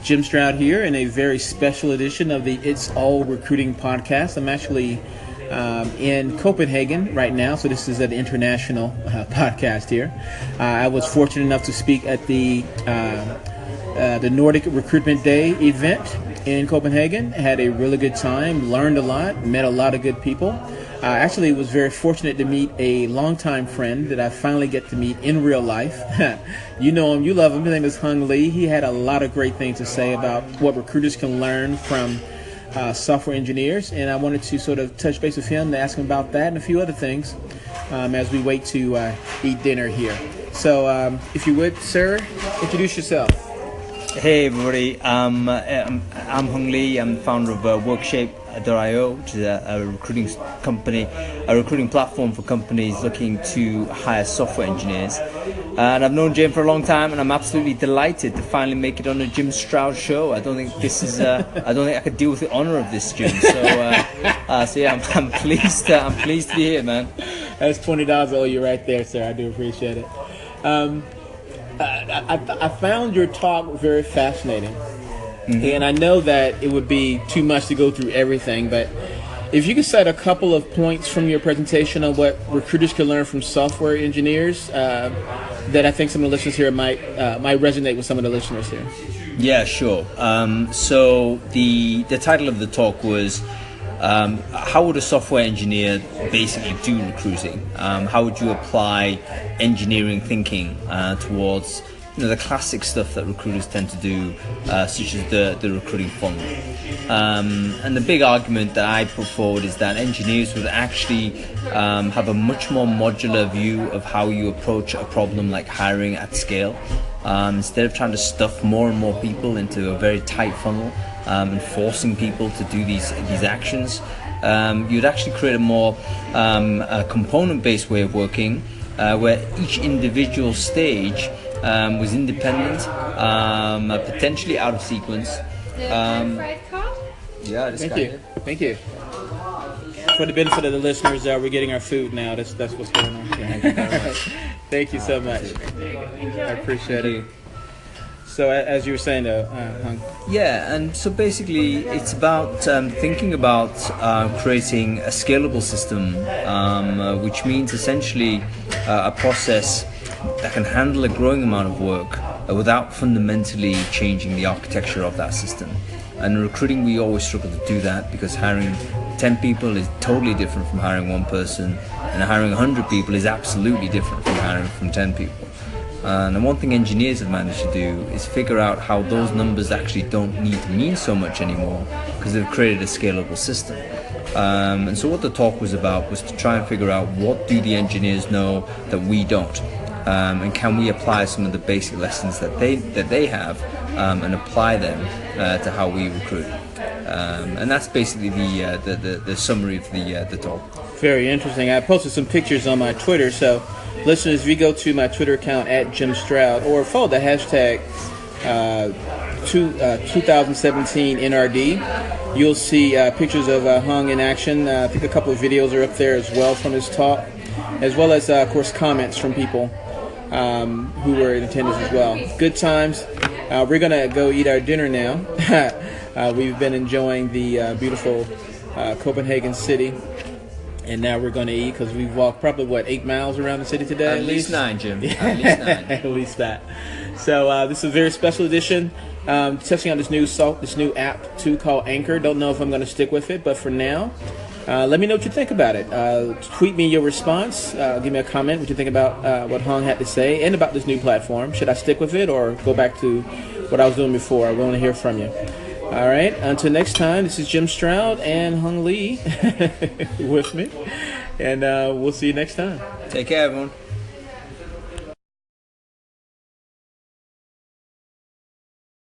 Jim Stroud here in a very special edition of the It's All Recruiting podcast. I'm actually in Copenhagen right now, so this is an international podcast here. I was fortunate enough to speak at the Nordic Recruitment Day event in Copenhagen. Had a really good time, learned a lot, met a lot of good people. Actually was very fortunate to meet a longtime friend that I finally get to meet in real life. You know him, you love him. His name is Hung Lee. He had a lot of great things to say about what recruiters can learn from software engineers, and I wanted to sort of touch base with him to ask him about that and a few other things as we wait to eat dinner here. So if you would, sir, introduce yourself. Hey everybody, I'm Hung Lee. I'm the founder of Workshape.io, which is a recruiting company, a recruiting platform for companies looking to hire software engineers. And I've known Jim for a long time, and I'm absolutely delighted to finally make it on the Jim Stroud show. I don't think this is, I don't think I could deal with the honor of this, Jim. So yeah, I'm pleased to be here, man. That's $20 I owe you right there, sir. I do appreciate it. I found your talk very fascinating. Mm-hmm. And I know that it would be too much to go through everything, but if you could cite a couple of points from your presentation on what recruiters can learn from software engineers, that I think some of the listeners here might resonate with some of the listeners here. Yeah, sure. So the title of the talk was how would a software engineer basically do recruiting? How would you apply engineering thinking towards the classic stuff that recruiters tend to do, such as the recruiting funnel. And the big argument that I put forward is that engineers would actually have a much more modular view of how you approach a problem like hiring at scale. Instead of trying to stuff more and more people into a very tight funnel and forcing people to do these actions, you'd actually create a more component-based way of working, where each individual stage was independent, potentially out of sequence. Yeah, Thank you. Thank you. For the benefit of the listeners, we're getting our food now. That's what's going on. Thank you very much. Thank you so much. I appreciate it. So as you were saying, Hung. Yeah, and so basically it's about thinking about creating a scalable system, which means essentially a process that can handle a growing amount of work without fundamentally changing the architecture of that system. And in recruiting, we always struggle to do that because hiring 10 people is totally different from hiring one person, and hiring 100 people is absolutely different from hiring from 10 people. And one thing engineers have managed to do is figure out how those numbers actually don't need to mean so much anymore because they've created a scalable system. And so what the talk was about was to try and figure out what do the engineers know that we don't. And can we apply some of the basic lessons that they have and apply them to how we recruit? And that's basically the summary of the talk. Very interesting. I posted some pictures on my Twitter, so listeners, if you go to my Twitter account at Jim Stroud or follow the hashtag 2017 NRD, you'll see pictures of Hung in action. I think a couple of videos are up there as well from his talk, as well as, of course, comments from people who were in attendance as well. Good times. We're going to go eat our dinner now. We've been enjoying the beautiful Copenhagen city, and now we're going to eat because we've walked probably, 8 miles around the city today? At least 9, Jim. Yeah. At least 9. At least that. So this is a very special edition. Testing out this new app, too, called Anchor. Don't know if I'm going to stick with it, but for now, let me know what you think about it. Tweet me your response. Give me a comment what you think about what Hung had to say and about this new platform. Should I stick with it or go back to what I was doing before? I want to hear from you. All right. Until next time, this is Jim Stroud and Hung Lee with me. And we'll see you next time. Take care, everyone.